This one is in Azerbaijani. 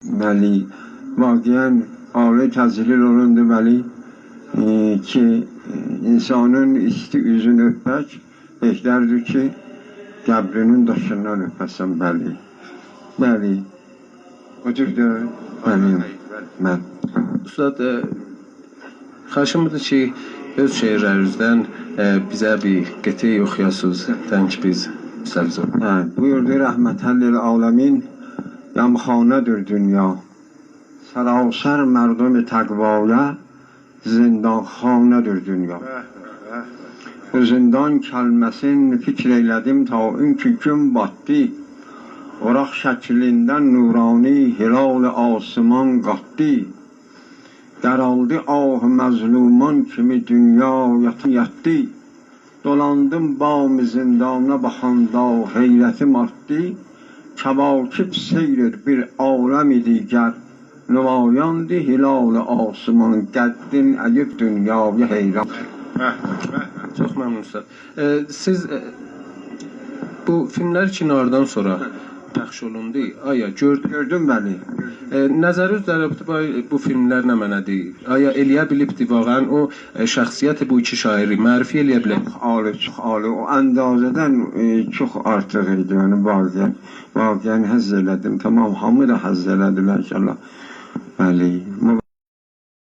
ولی واقعا ağrı tezlil olundu veli ki insanın isti yüzünü öpmek beklerdi ki qəbrinin daşından öpəsən bəli. Bəli. Odur da bəli. Mən. Ustad, xahişimdir ki, öz şeirlərinizdən bizə bir qəti oxuyasınız, tənk biz səbz olun. Buyurdu rəhmətəllil aləmin, yamxanədir dünya. Sərasər mərdum təqvaya, zindanxanədir dünya. Bu zindan kəlməsini fikr eylədim ta ünkü gün batdı. Oraq şəklindən nurani hilal asman qatdı. Dəraldı ah məzluman kimi dünya yatdı. Dolandım bam zindana baxanda heyrətim artdı. Kəvakib seyrir bir aləmi digər. Nümayandı hilal asman qəddin əyib dünyaya heyran. Çox məmnun ustad. Siz bu filmlər kinardan sonra pəxş olundu. Aya Gördüm bəli. nəzəri üzrə bu filmlər nə mənədir? Aya eləyə bilibdi vağən o şəxsiyyəti bu iki şairi mərifə eləyə bilər? Çox alı. O əndazədən çox artıq idi. Yəni vaqiən həzz elədim. Tamam, hamı da həzz elədilər inşallah. Bəli.